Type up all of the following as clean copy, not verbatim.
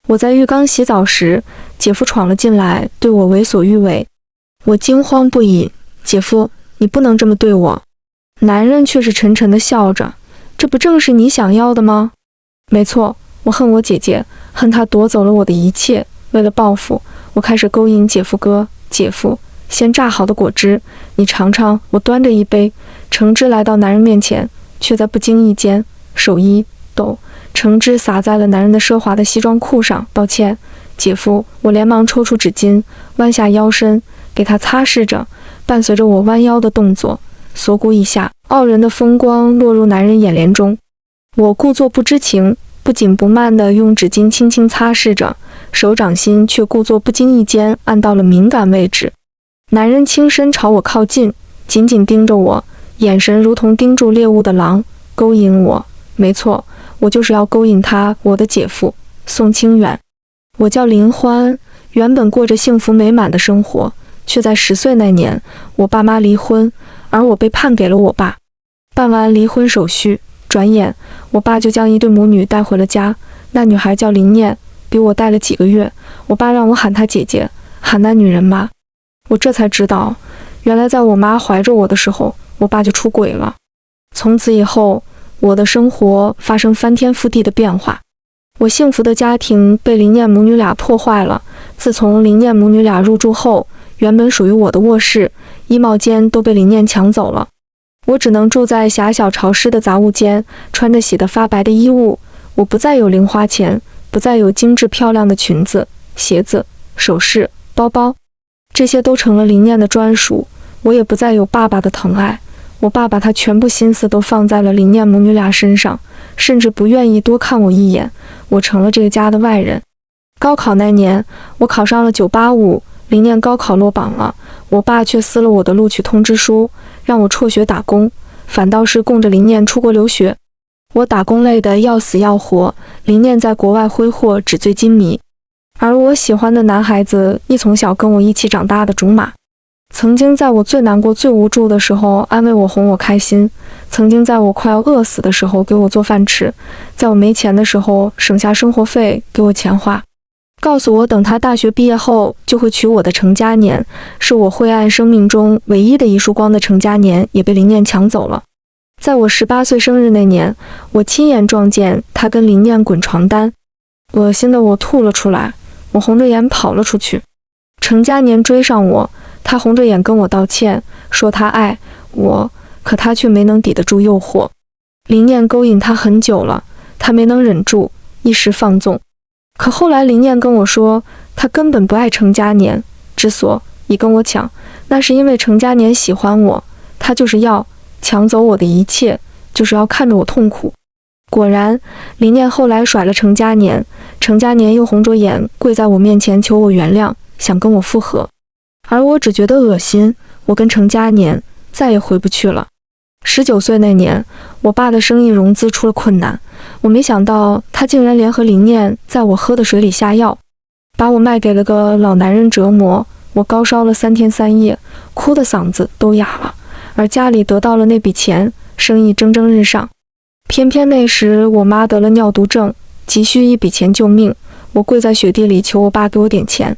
我在浴缸洗澡时，姐夫闯了进来，对我为所欲为。我惊慌不已，姐夫，你不能这么对我。男人却是沉沉地笑着，这不正是你想要的吗？没错，我恨我姐姐，恨她夺走了我的一切。为了报复，我开始勾引姐夫哥。姐夫，先榨好的果汁，你尝尝。我端着一杯橙汁来到男人面前，却在不经意间手一抖，橙汁洒在了男人的奢华的西装裤上。抱歉，姐夫，我连忙抽出纸巾，弯下腰身给他擦拭着。伴随着我弯腰的动作，锁骨以下傲人的风光落入男人眼帘中。我故作不知情，不紧不慢地用纸巾轻轻擦拭着，手掌心却故作不经意间按到了敏感位置。男人轻身朝我靠近，紧紧盯着我，眼神如同盯住猎物的狼，勾引我。没错，我就是要勾引他，我的姐夫宋清远。我叫林欢，原本过着幸福美满的生活，却在10岁那年，我爸妈离婚，而我被判给了我爸。办完离婚手续，转眼我爸就将一对母女带回了家。那女孩叫林念，比我带了几个月。我爸让我喊她姐姐，喊那女人妈。我这才知道，原来在我妈怀着我的时候，我爸就出轨了。从此以后，我的生活发生翻天覆地的变化。我幸福的家庭被林念母女俩破坏了。自从林念母女俩入住后，原本属于我的卧室、衣帽间都被林念抢走了。我只能住在狭小潮湿的杂物间，穿着洗得发白的衣物。我不再有零花钱，不再有精致漂亮的裙子、鞋子、首饰、包包，这些都成了林念的专属。我也不再有爸爸的疼爱，我爸把他全部心思都放在了林念母女俩身上，甚至不愿意多看我一眼。我成了这个家的外人。高考那年，我考上了985，林念高考落榜了，我爸却撕了我的录取通知书，让我辍学打工，反倒是供着林念出国留学。我打工累得要死要活，林念在国外挥霍纸醉金迷，而我喜欢的男孩子亦从小跟我一起长大的竹马。曾经在我最难过最无助的时候安慰我哄我开心，曾经在我快要饿死的时候给我做饭吃，在我没钱的时候省下生活费给我钱花，告诉我等他大学毕业后就会娶我的程嘉年，是我灰暗生命中唯一的一束光的程嘉年也被林念抢走了。在我18岁生日那年，我亲眼撞见他跟林念滚床单，恶心的我吐了出来，我红着眼跑了出去。程嘉年追上我，他红着眼跟我道歉，说他爱我，可他却没能抵得住诱惑。林念勾引他很久了，他没能忍住，一时放纵。可后来林念跟我说，他根本不爱程嘉年，之所以跟我抢，那是因为程嘉年喜欢我，他就是要抢走我的一切，就是要看着我痛苦。果然，林念后来甩了程嘉年，程嘉年又红着眼跪在我面前求我原谅，想跟我复合。而我只觉得恶心，我跟程嘉年再也回不去了。19岁那年，我爸的生意融资出了困难，我没想到他竟然联合林念在我喝的水里下药，把我卖给了个老男人折磨。我高烧了3天3夜，哭的嗓子都哑了，而家里得到了那笔钱，生意蒸蒸日上。偏偏那时我妈得了尿毒症，急需一笔钱救命，我跪在雪地里求我爸给我点钱，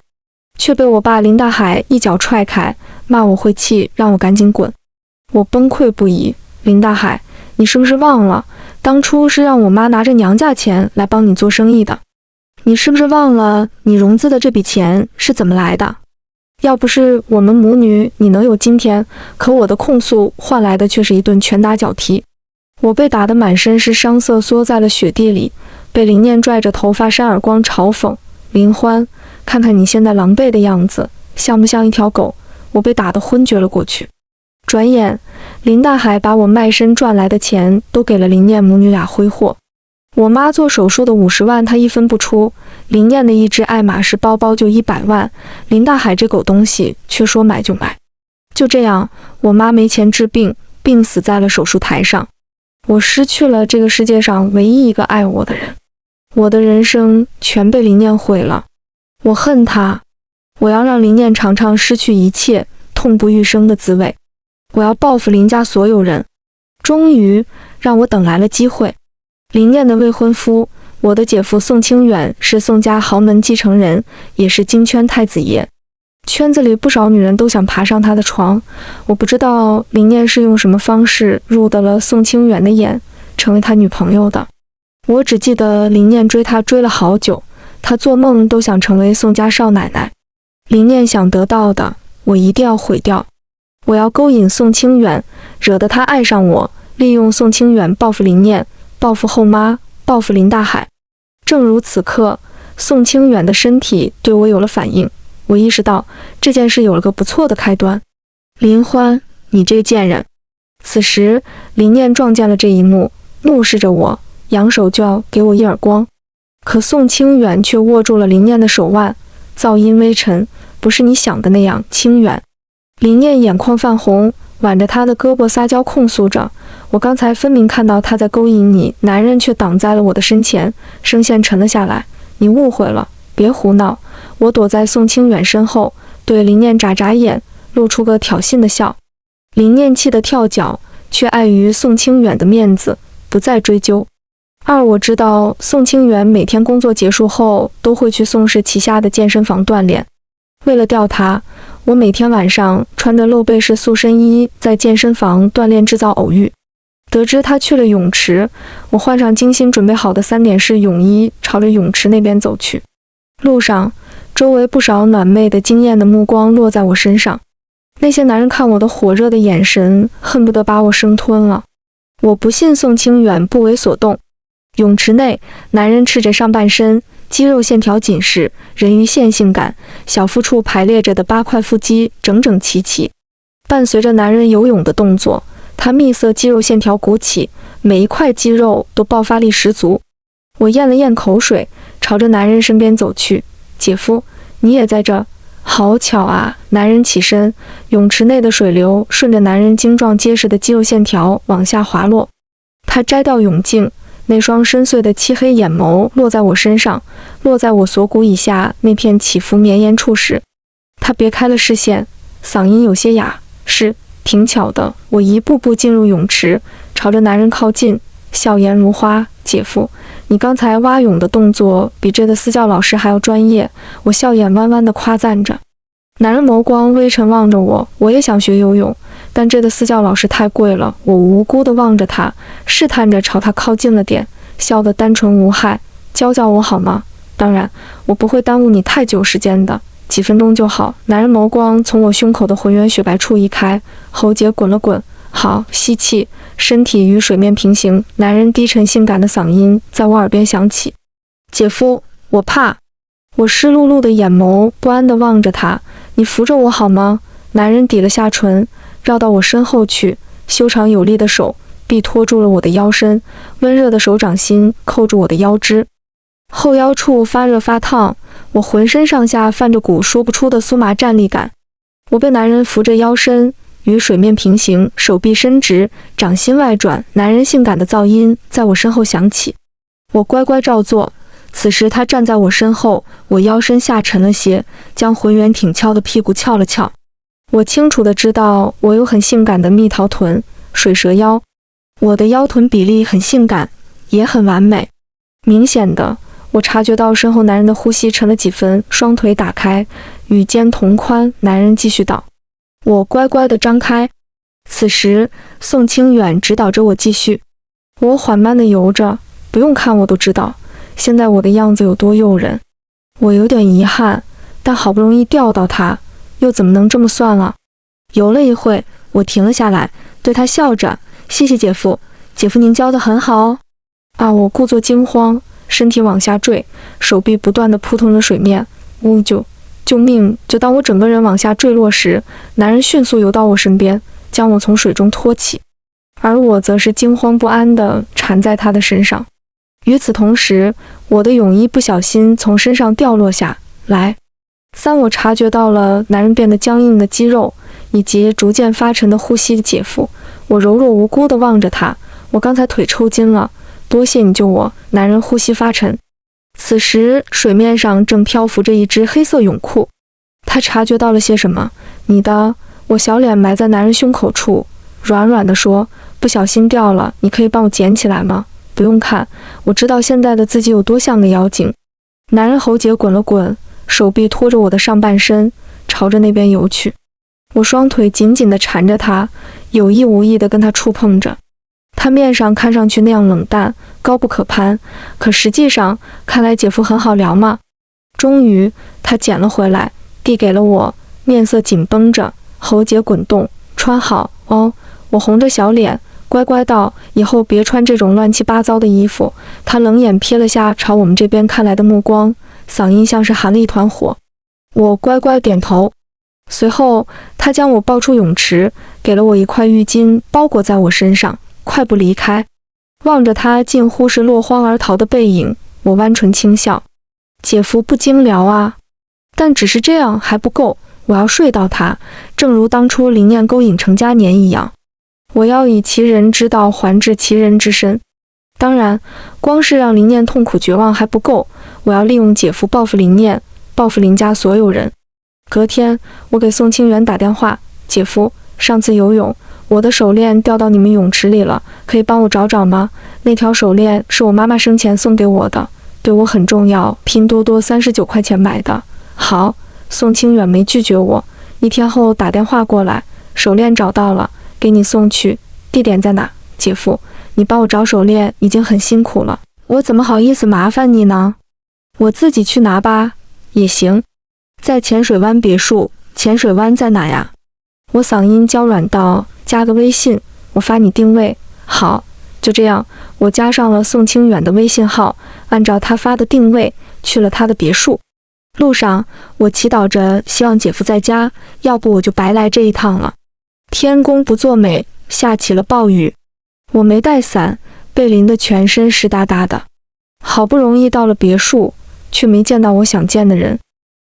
却被我爸林大海一脚踹开，骂我晦气，让我赶紧滚。我崩溃不已，林大海，你是不是忘了，当初是让我妈拿着娘家钱来帮你做生意的？你是不是忘了你融资的这笔钱是怎么来的？要不是我们母女，你能有今天？可我的控诉换来的却是一顿拳打脚踢。我被打得满身是伤瑟，缩在了雪地里，被林念拽着头发扇耳光嘲讽，林欢，看看你现在狼狈的样子，像不像一条狗？我被打得昏厥了过去。转眼，林大海把我卖身赚来的钱都给了林念母女俩挥霍。我妈做手术的50万他一分不出，林念的一只爱马仕包包就100万，林大海这狗东西却说买就买。就这样，我妈没钱治病，病死在了手术台上。我失去了这个世界上唯一一个爱我的人，我的人生全被林念毁了。我恨他，我要让林念尝尝失去一切、痛不欲生的滋味。我要报复林家所有人。终于让我等来了机会。林念的未婚夫，我的姐夫宋清远是宋家豪门继承人，也是京圈太子爷。圈子里不少女人都想爬上他的床，我不知道林念是用什么方式入得了宋清远的眼，成为他女朋友的。我只记得林念追他追了好久，他做梦都想成为宋家少奶奶。林念想得到的，我一定要毁掉。我要勾引宋清远，惹得他爱上我，利用宋清远报复林念，报复后妈，报复林大海。正如此刻，宋清远的身体对我有了反应，我意识到这件事有了个不错的开端。林欢，你这个贱人！此时林念撞见了这一幕，怒视着我，扬手就要给我一耳光，可宋清远却握住了林念的手腕，噪音微沉，不是你想的那样清远。林念眼眶泛红，挽着他的胳膊撒娇控诉着，我刚才分明看到他在勾引你，男人却挡在了我的身前。声线沉了下来，你误会了，别胡闹。我躲在宋清远身后，对林念眨眨眼，露出个挑衅的笑。林念气得跳脚，却碍于宋清远的面子，不再追究。我知道宋清远每天工作结束后都会去宋氏旗下的健身房锻炼。为了钓他，我每天晚上穿着露背式塑身衣在健身房锻炼，制造偶遇。得知他去了泳池，我换上精心准备好的3点式泳衣，朝着泳池那边走去。路上，周围不少暖妹的惊艳的目光落在我身上，那些男人看我的火热的眼神，恨不得把我生吞了。我不信宋清远不为所动。泳池内，男人赤着上半身，肌肉线条紧实，人鱼线性感，小腹处排列着的8块腹肌整整齐齐。伴随着男人游泳的动作，他蜜色肌肉线条鼓起，每一块肌肉都爆发力十足。我咽了咽口水，朝着男人身边走去。姐夫，你也在这？好巧啊！男人起身，泳池内的水流顺着男人精壮结实的肌肉线条往下滑落。他摘掉泳镜，那双深邃的漆黑眼眸落在我身上，落在我锁骨以下那片起伏绵延处时，他别开了视线，嗓音有些哑：“是，挺巧的。”我一步步进入泳池，朝着男人靠近，笑颜如花：“姐夫，你刚才蛙泳的动作比这的私教老师还要专业。”我笑眼弯弯地夸赞着。男人眸光微沉望着我，我也想学游泳，但这的私教老师太贵了。我无辜地望着他，试探着朝他靠近了点，笑得单纯无害：“教教我好吗？当然，我不会耽误你太久时间的，几分钟就好。”男人眸光从我胸口的浑圆雪白处移开，喉结滚了滚：“好。”吸气，身体与水面平行，男人低沉性感的嗓音在我耳边响起：“姐夫，我怕。”我湿漉漉的眼眸不安地望着他：“你扶着我好吗？”男人抵了下唇，绕到我身后去，修长有力的手臂托住了我的腰身，温热的手掌心扣住我的腰肢，后腰处发热发烫，我浑身上下泛着股说不出的酥麻战栗感。我被男人扶着腰身，与水面平行，手臂伸直，掌心外转，男人性感的噪音在我身后响起。我乖乖照做。此时他站在我身后，我腰身下沉了些，将浑圆挺翘的屁股翘了翘。我清楚地知道我有很性感的蜜桃臀、水蛇腰，我的腰臀比例很性感，也很完美。明显的，我察觉到身后男人的呼吸沉了几分，双腿打开，与肩同宽。男人继续道：“我乖乖地张开。”此时宋清远指导着我继续。我缓慢地游着，不用看我都知道现在我的样子有多诱人。我有点遗憾，但好不容易钓到他，又怎么能这么算了？游了一会，我停了下来，对他笑着：“谢谢姐夫，姐夫您教得很好哦。”我故作惊慌，身体往下坠，手臂不断地扑腾着水面。救命！就当我整个人往下坠落时，男人迅速游到我身边，将我从水中托起，而我则是惊慌不安地缠在他的身上。与此同时，我的泳衣不小心从身上掉落下来。我察觉到了男人变得僵硬的肌肉，以及逐渐发沉的呼吸的姐夫。我柔弱无辜地望着他：“我刚才腿抽筋了，多谢你救我。”男人呼吸发沉。此时水面上正漂浮着一只黑色泳裤。他察觉到了些什么：“你的。”我小脸埋在男人胸口处，软软地说：“不小心掉了，你可以帮我捡起来吗？”不用看，我知道现在的自己有多像个妖精。男人喉结滚了滚，手臂拖着我的上半身，朝着那边游去。我双腿紧紧地缠着他，有意无意地跟他触碰着。他面上看上去那样冷淡，高不可攀，可实际上看来姐夫很好聊嘛。终于他捡了回来，递给了我，面色紧绷着，喉结滚动。穿好哦，我红着小脸乖乖道，以后别穿这种乱七八糟的衣服。他冷眼瞥了下朝我们这边看来的目光，嗓音像是含了一团火。我乖乖点头。随后他将我抱出泳池，给了我一块浴巾包裹在我身上，快步离开。望着他近乎是落荒而逃的背影，我弯唇轻笑。姐夫不经聊啊，但只是这样还不够，我要睡到他，正如当初林念勾引程嘉年一样，我要以其人之道还治其人之身。当然，光是让林念痛苦绝望还不够，我要利用姐夫报复林念，报复林家所有人。隔天，我给宋清源打电话，姐夫，上次游泳，我的手链掉到你们泳池里了，可以帮我找找吗？那条手链是我妈妈生前送给我的，对我很重要，拼多多39块钱买的。好，宋清远没拒绝我，一天后打电话过来，手链找到了，给你送去，地点在哪？姐夫，你帮我找手链已经很辛苦了，我怎么好意思麻烦你呢？我自己去拿吧。也行。在浅水湾别墅。浅水湾在哪呀？我嗓音娇软道，加个微信，我发你定位。好，就这样，我加上了宋清远的微信号，按照他发的定位去了他的别墅。路上，我祈祷着希望姐夫在家，要不我就白来这一趟了。天公不作美，下起了暴雨。我没带伞，被淋得全身湿哒哒的。好不容易到了别墅，却没见到我想见的人。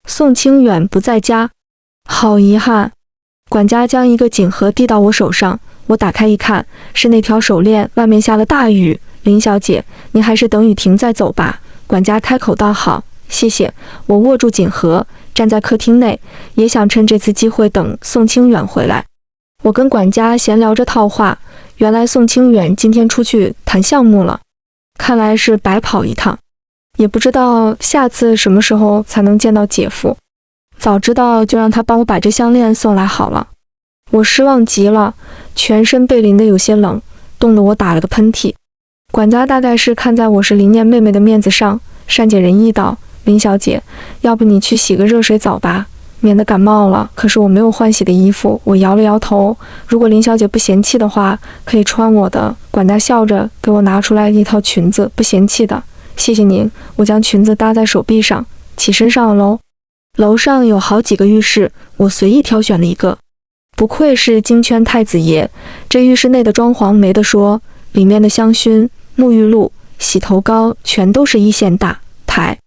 宋清远不在家，好遗憾。管家将一个锦盒递到我手上，我打开一看，是那条手链，外面下了大雨。林小姐，您还是等雨停再走吧。管家开口道，好，谢谢。我握住锦盒，站在客厅内，也想趁这次机会等宋清远回来。我跟管家闲聊着套话，原来宋清远今天出去谈项目了，看来是白跑一趟。也不知道下次什么时候才能见到姐夫，早知道就让他帮我把这项链送来好了。我失望极了，全身被淋得有些冷，冻得我打了个喷嚏。管家大概是看在我是林念妹妹的面子上，善解人意道，林小姐，要不你去洗个热水澡吧，免得感冒了。可是我没有换洗的衣服。我摇了摇头，如果林小姐不嫌弃的话，可以穿我的。管家笑着给我拿出来一套裙子，不嫌弃的。谢谢您。我将裙子搭在手臂上，起身上了楼。楼上有好几个浴室，我随意挑选了一个。不愧是京圈太子爷，这浴室内的装潢没得说，里面的香薰、沐浴露、洗头膏全都是一线大牌，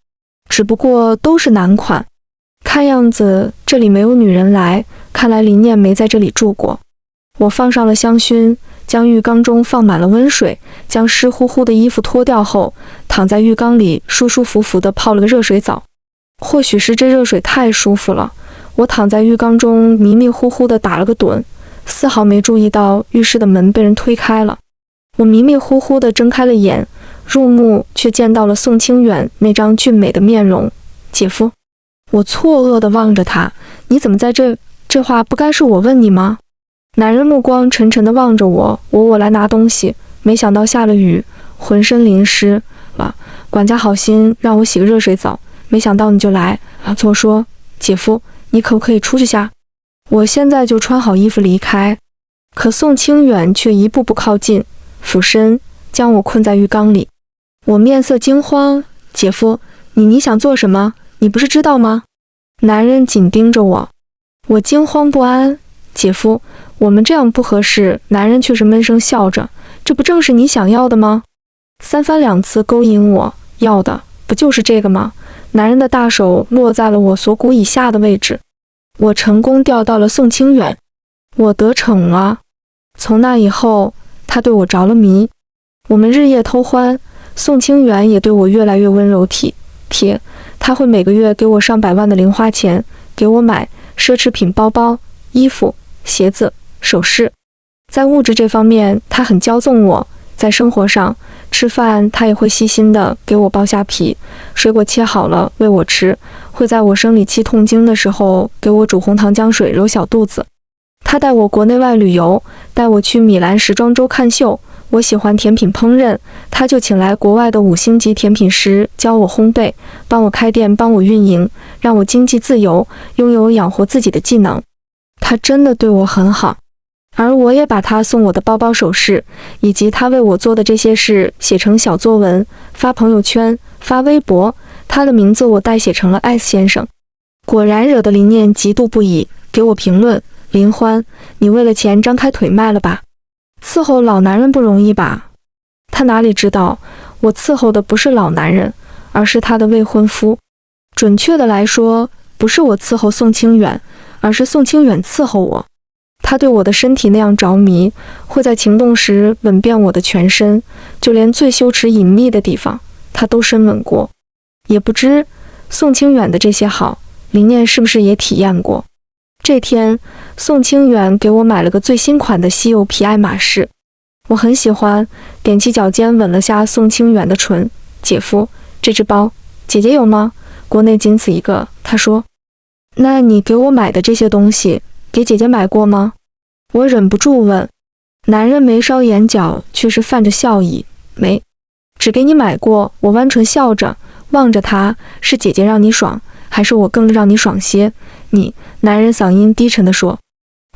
只不过都是男款。看样子这里没有女人来，看来林念没在这里住过。我放上了香薰，将浴缸中放满了温水，将湿乎乎的衣服脱掉后，躺在浴缸里舒舒服服地泡了个热水澡。或许是这热水太舒服了，我躺在浴缸中迷迷糊糊地打了个盹，丝毫没注意到浴室的门被人推开了。我迷迷糊糊地睁开了眼，入目却见到了宋清远那张俊美的面容。姐夫。我错愕地望着他，你怎么在这？这话不该是我问你吗？男人目光沉沉地望着我，我来拿东西，没想到下了雨，浑身淋湿了。管家好心让我洗个热水澡，没想到你就来。我说，姐夫，你可不可以出去下？我现在就穿好衣服离开。可宋清远却一步步靠近，俯身将我困在浴缸里。我面色惊慌，姐夫，你想做什么？你不是知道吗？男人紧盯着我，我惊慌不安。姐夫，我们这样不合适。男人却是闷声笑着，这不正是你想要的吗？三番两次勾引我，要的不就是这个吗？男人的大手落在了我锁骨以下的位置，我成功钓到了宋清远，我得逞了。从那以后，他对我着了迷，我们日夜偷欢，宋清远也对我越来越温柔体贴。他会每个月给我上百万的零花钱，给我买奢侈品包包、衣服、鞋子、首饰。在物质这方面，他很骄纵我；在生活上，吃饭他也会细心的给我剥虾皮，水果切好了喂我吃，会在我生理期痛经的时候给我煮红糖姜水揉小肚子。他带我国内外旅游，带我去米兰时装周看秀。我喜欢甜品烹饪，他就请来国外的5星级甜品师教我烘焙，帮我开店，帮我运营，让我经济自由，拥有养活自己的技能。他真的对我很好，而我也把他送我的包包、首饰，以及他为我做的这些事写成小作文，发朋友圈，发微博。他的名字我代写成了 S 先生。果然惹得林念嫉妒不已，给我评论：林欢，你为了钱张开腿卖了吧？伺候老男人不容易吧？他哪里知道，我伺候的不是老男人，而是他的未婚夫。准确的来说，不是我伺候宋清远，而是宋清远伺候我。他对我的身体那样着迷，会在情动时吻遍我的全身，就连最羞耻隐秘的地方，他都深吻过。也不知宋清远的这些好，林念是不是也体验过？这天，宋清远给我买了个最新款的稀有皮爱马仕，我很喜欢，踮起脚尖吻了下宋清远的唇。姐夫，这只包姐姐有吗？国内仅此一个。他说，那你给我买的这些东西，给姐姐买过吗？我忍不住问。男人眉梢眼角却是泛着笑意，没，只给你买过。我弯唇笑着，望着他，是姐姐让你爽，还是我更让你爽些？你，男人嗓音低沉地说。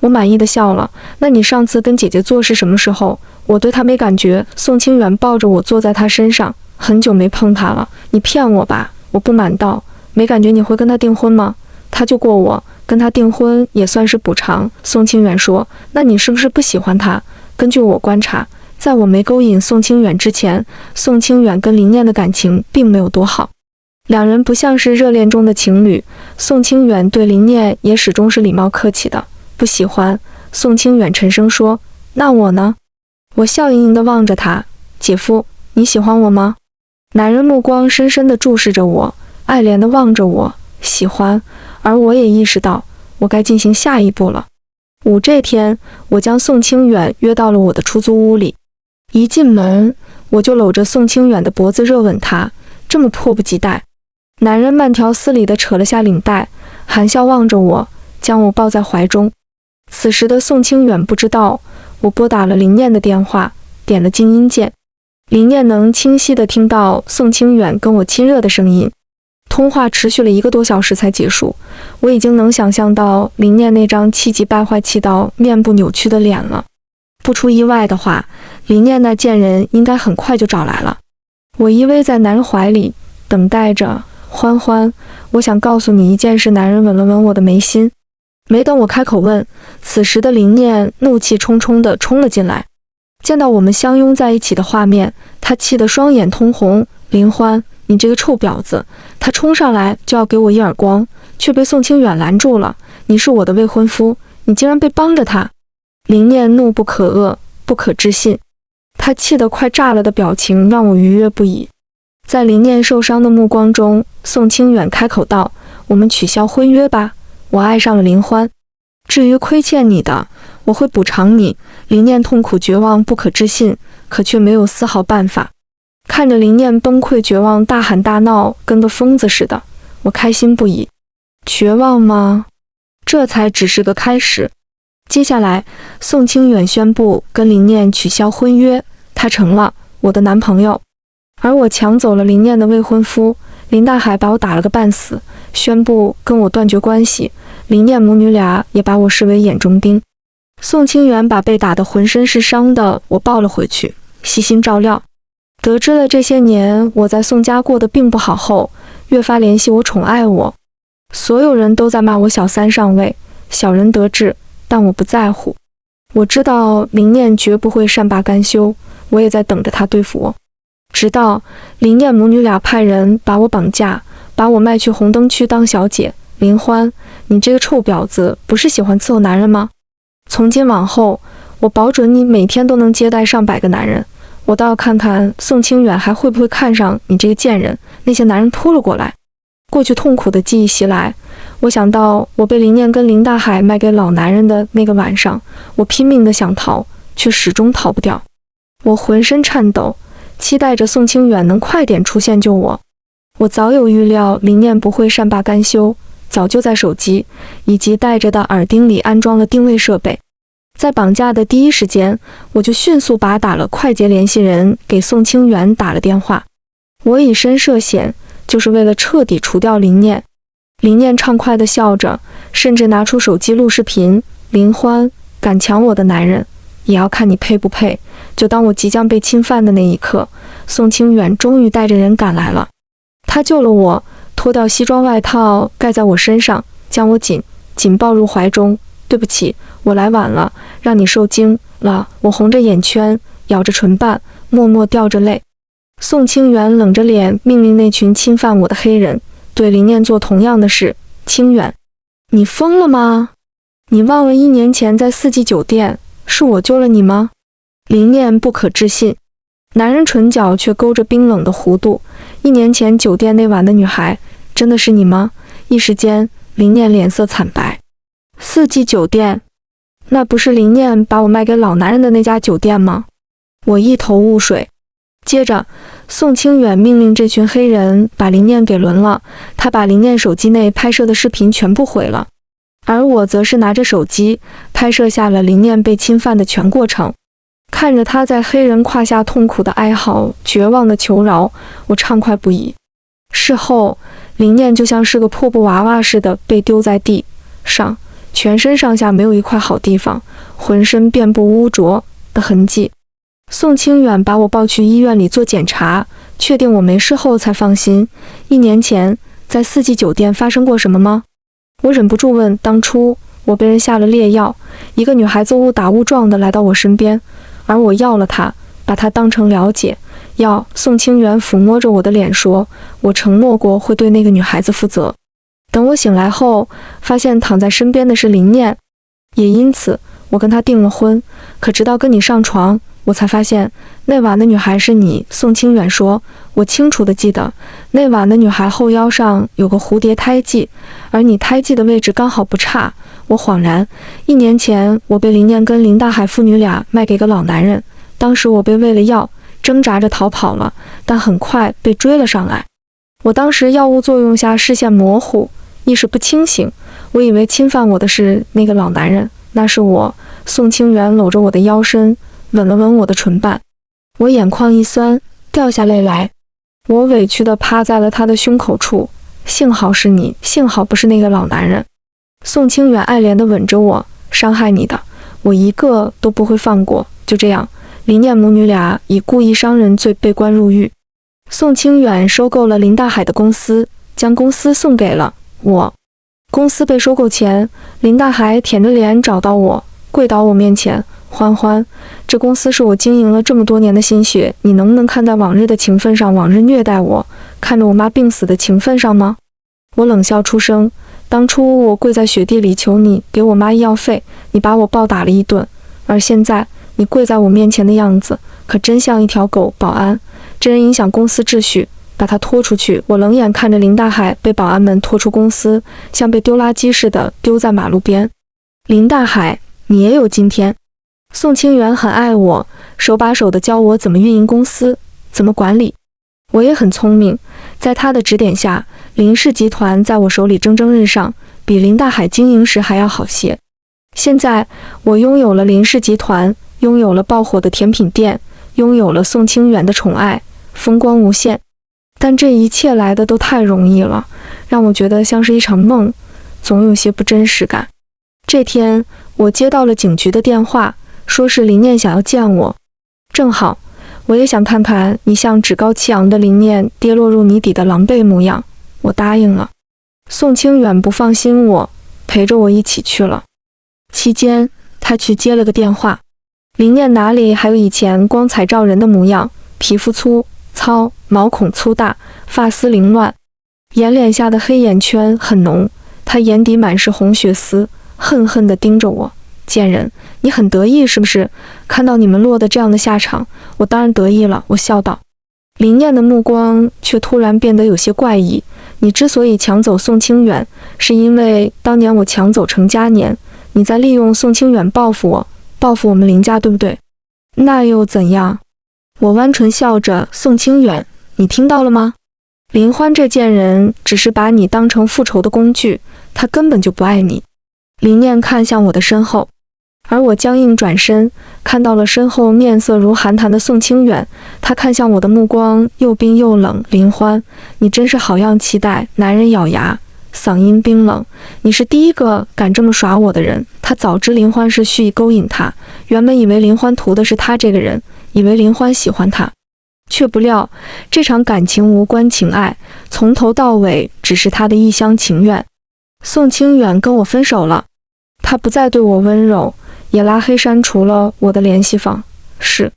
我满意的笑了。那你上次跟姐姐做是什么时候？我对她没感觉。宋清远抱着我坐在他身上，很久没碰她了。你骗我吧？我不满道。没感觉你会跟他订婚吗？他救过我，跟他订婚也算是补偿。宋清远说。那你是不是不喜欢他？根据我观察，在我没勾引宋清远之前，宋清远跟林念的感情并没有多好。两人不像是热恋中的情侣，宋清远对林念也始终是礼貌客气的。不喜欢。宋清远沉声说。那我呢？我笑盈盈地望着他。姐夫，你喜欢我吗？男人目光深深地注视着我，爱怜地望着我。喜欢。而我也意识到，我该进行下一步了。这天，我将宋清远约到了我的出租屋里。一进门，我就搂着宋清远的脖子热吻他，这么迫不及待。男人慢条斯理地扯了下领带，含笑望着我，将我抱在怀中。此时的宋清远不知道，我拨打了林念的电话，点了静音键。林念能清晰地听到宋清远跟我亲热的声音。通话持续了1个多小时才结束，我已经能想象到林念那张气急败坏气到面部扭曲的脸了。不出意外的话，林念那贱人应该很快就找来了。我依偎在男人怀里，等待着。欢欢，我想告诉你一件事。男人吻了吻我的眉心。没等我开口问，此时的林念怒气冲冲地冲了进来。见到我们相拥在一起的画面，他气得双眼通红。林欢，你这个臭婊子！他冲上来就要给我一耳光，却被宋清远拦住了。你是我的未婚夫，你竟然被帮着他！林念怒不可遏，不可置信。他气得快炸了的表情让我愉悦不已。在林念受伤的目光中，宋清远开口道：我们取消婚约吧，我爱上了林欢。至于亏欠你的，我会补偿你。林念痛苦绝望不可置信，可却没有丝毫办法。看着林念崩溃绝望，大喊大闹，跟个疯子似的，我开心不已。绝望吗？这才只是个开始。接下来，宋清远宣布跟林念取消婚约，他成了我的男朋友。而我抢走了林念的未婚夫。林大海把我打了个半死，宣布跟我断绝关系。林念母女俩也把我视为眼中钉。宋清远把被打得浑身是伤的我抱了回去，悉心照料。得知了这些年我在宋家过得并不好后，越发怜惜我，宠爱我。所有人都在骂我小三上位，小人得志，但我不在乎。我知道林念绝不会善罢甘休，我也在等着他对付我。直到林念母女俩派人把我绑架，把我卖去红灯区当小姐。林欢，你这个臭婊子，不是喜欢伺候男人吗？从今往后，我保准你每天都能接待上100个男人。我倒要看看宋清远还会不会看上你这个贱人。那些男人扑了过来，过去痛苦的记忆袭来。我想到我被林念跟林大海卖给老男人的那个晚上，我拼命的想逃，却始终逃不掉。我浑身颤抖，期待着宋清远能快点出现救我。我早有预料林念不会善罢甘休，早就在手机以及戴着的耳钉里安装了定位设备。在绑架的第一时间，我就迅速拨打了快捷联系人，给宋清远打了电话。我以身涉险，就是为了彻底除掉林念。林念畅快地笑着，甚至拿出手机录视频。林欢，敢抢我的男人，也要看你配不配。就当我即将被侵犯的那一刻，宋清远终于带着人赶来了。他救了我，脱掉西装外套盖在我身上，将我紧抱入怀中。对不起，我来晚了，让你受惊了。我红着眼圈，咬着唇瓣，默默掉着泪。宋清远冷着脸命令那群侵犯我的黑人对林念做同样的事。清远，你疯了吗？你忘了1年前在四季酒店是我救了你吗？林念不可置信，男人唇角却勾着冰冷的弧度。1年前酒店那晚的女孩真的是你吗？一时间林念脸色惨白。四季酒店，那不是林念把我卖给老男人的那家酒店吗？我一头雾水。接着宋清远命令这群黑人把林念给轮了，他把林念手机内拍摄的视频全部毁了，而我则是拿着手机拍摄下了林念被侵犯的全过程。看着他在黑人胯下痛苦的哀嚎，绝望的求饶，我畅快不已。事后林念就像是个破布娃娃似的被丢在地上，全身上下没有一块好地方，浑身遍布污浊的痕迹。宋清远把我抱去医院里做检查，确定我没事后才放心。1年前在四季酒店发生过什么吗？我忍不住问。当初我被人下了烈药，一个女孩子误打误撞地来到我身边，而我要了她，把她当成了解药。宋清远抚摸着我的脸说，我承诺过会对那个女孩子负责。等我醒来后，发现躺在身边的是林念，也因此我跟她订了婚。可直到跟你上床，我才发现那晚的女孩是你。宋清远说，我清楚地记得那晚的女孩后腰上有个蝴蝶胎记，而你胎记的位置刚好不差。我恍然，1年前我被林念跟林大海父女俩卖给个老男人，当时我被喂了药，挣扎着逃跑了，但很快被追了上来。我当时药物作用下视线模糊，意识不清醒，我以为侵犯我的是那个老男人，那是我。宋清远搂着我的腰身，吻了吻我的唇瓣，我眼眶一酸，掉下泪来。我委屈地趴在了他的胸口处，幸好是你，幸好不是那个老男人。宋清远爱怜地吻着我，伤害你的，我一个都不会放过。就这样，林念母女俩以故意伤人罪被关入狱。宋清远收购了林大海的公司，将公司送给了我。公司被收购前，林大海舔着脸找到我，跪倒我面前，欢欢，这公司是我经营了这么多年的心血，你能不能看在往日的情分上，往日虐待我，看着我妈病死的情分上吗？我冷笑出声，当初我跪在雪地里求你给我妈医药费，你把我暴打了一顿，而现在你跪在我面前的样子，可真像一条狗。保安，这人影响公司秩序，把他拖出去。我冷眼看着林大海被保安们拖出公司，像被丢垃圾似的丢在马路边。林大海，你也有今天。宋清远很爱我，手把手地教我怎么运营公司，怎么管理。我也很聪明，在他的指点下，林氏集团在我手里蒸蒸日上，比林大海经营时还要好些。现在我拥有了林氏集团，拥有了爆火的甜品店，拥有了宋清远的宠爱，风光无限。但这一切来的都太容易了，让我觉得像是一场梦，总有些不真实感。这天，我接到了警局的电话，说是林念想要见我。正好，我也想看看你像趾高气扬的林念跌落入泥底的狼狈模样。我答应了。宋清远不放心我，陪着我一起去了。期间，他去接了个电话。林念哪里还有以前光彩照人的模样，皮肤粗糙，毛孔粗大，发丝凌乱，眼脸下的黑眼圈很浓，他眼底满是红血丝，恨恨地盯着我。贱人，你很得意是不是？看到你们落得这样的下场，我当然得意了。我笑道。林念的目光却突然变得有些怪异。你之所以抢走宋清远，是因为当年我抢走程嘉年，你在利用宋清远报复我，报复我们林家，对不对？那又怎样？我弯唇笑着，宋清远，你听到了吗？林欢这贱人只是把你当成复仇的工具，他根本就不爱你。林念看向我的身后，而我僵硬转身，看到了身后面色如寒潭的宋清远，他看向我的目光又冰又冷。林欢，你真是好样期待。男人咬牙，嗓音冰冷，你是第一个敢这么耍我的人。他早知林欢是蓄意勾引他，原本以为林欢图的是他这个人，以为林欢喜欢他，却不料这场感情无关情爱，从头到尾只是他的一厢情愿。宋清远跟我分手了，他不再对我温柔，也拉黑删除了我的联系方式。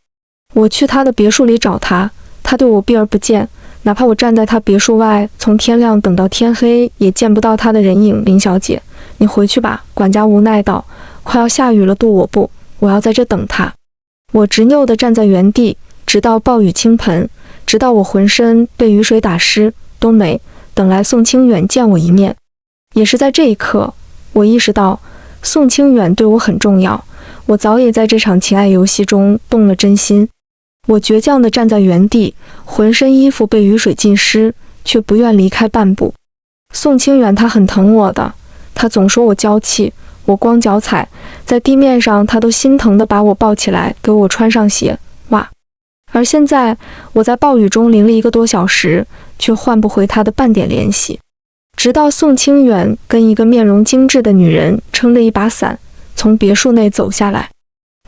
我去他的别墅里找他，他对我避而不见，哪怕我站在他别墅外，从天亮等到天黑，也见不到他的人影。林小姐，你回去吧。管家无奈道，快要下雨了，渡我不，我要在这等他。我执拗地站在原地，直到暴雨倾盆，直到我浑身被雨水打湿，都没等来宋清远见我一面。也是在这一刻，我意识到宋清远对我很重要，我早已在这场情爱游戏中动了真心。我倔强地站在原地，浑身衣服被雨水浸湿，却不愿离开半步。宋清远他很疼我的，他总说我娇气，我光脚踩在地面上，他都心疼地把我抱起来，给我穿上鞋袜。而现在我在暴雨中淋了1个多小时，却换不回他的半点联系。直到宋清远跟一个面容精致的女人撑着一把伞从别墅内走下来，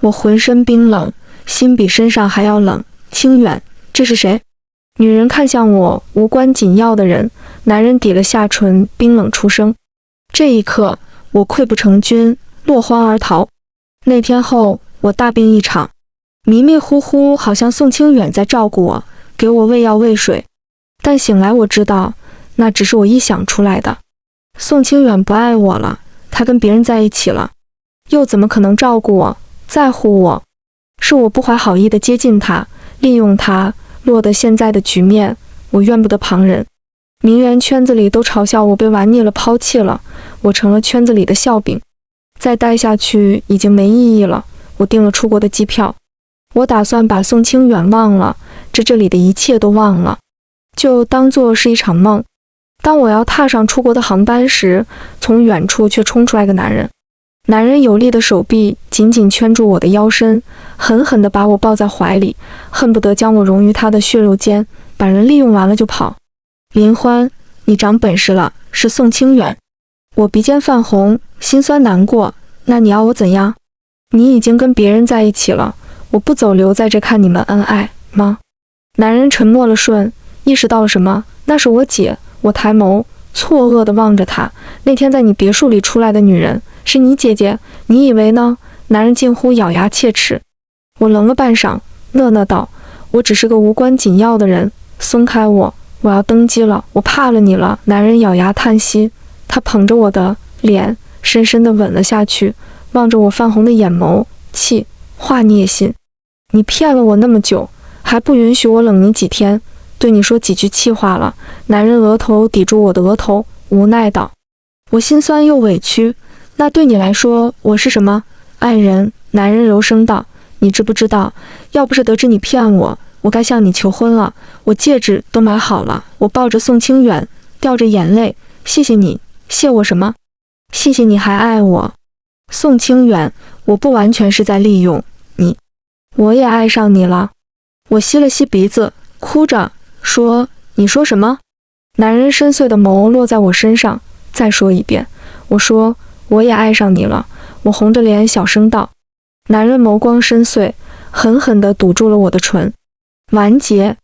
我浑身冰冷，心比身上还要冷。清远，这是谁？女人看向我，无关紧要的人。男人抵了下唇，冰冷出声。这一刻，我溃不成军，落荒而逃。那天后，我大病一场，迷迷糊糊，好像宋清远在照顾我，给我喂药喂水。但醒来，我知道那只是我臆想出来的。宋清远不爱我了，他跟别人在一起了，又怎么可能照顾我、在乎我？是我不怀好意地接近他，利用他，落得现在的局面，我怨不得旁人。名媛圈子里都嘲笑我被玩腻了，抛弃了，我成了圈子里的笑柄。再待下去已经没意义了，我订了出国的机票。我打算把宋清远忘了，这里的一切都忘了，就当作是一场梦。当我要踏上出国的航班时，从远处却冲出来个男人。男人有力的手臂紧紧圈住我的腰身，狠狠地把我抱在怀里，恨不得将我融于他的血肉间，把人利用完了就跑。林欢，你长本事了，是宋清远。我鼻尖泛红，心酸难过。那你要我怎样？你已经跟别人在一起了，我不走，留在这看你们恩爱吗？男人沉默了瞬，意识到了什么，那是我姐。我抬眸，错愕地望着她。那天在你别墅里出来的女人，是你姐姐？你以为呢？男人近乎咬牙切齿。我愣了半晌，讷讷道：我只是个无关紧要的人，松开我，我要登机了，我怕了你了。男人咬牙叹息，他捧着我的脸，深深地吻了下去，望着我泛红的眼眸，气话你也信？你骗了我那么久，还不允许我冷你几天，对你说几句气话了。男人额头抵住我的额头，无奈道。我心酸又委屈，那对你来说我是什么？爱人。男人柔声道，你知不知道，要不是得知你骗我，我该向你求婚了，我戒指都买好了。我抱着宋清远，掉着眼泪，谢谢你。谢我什么？谢谢你还爱我。宋清远，我不完全是在利用你，我也爱上你了。我吸了吸鼻子，哭着说，你说什么？男人深邃的眸落在我身上，再说一遍。我说，我也爱上你了。我红着脸小声道。男人眸光深邃，狠狠地堵住了我的唇。完结。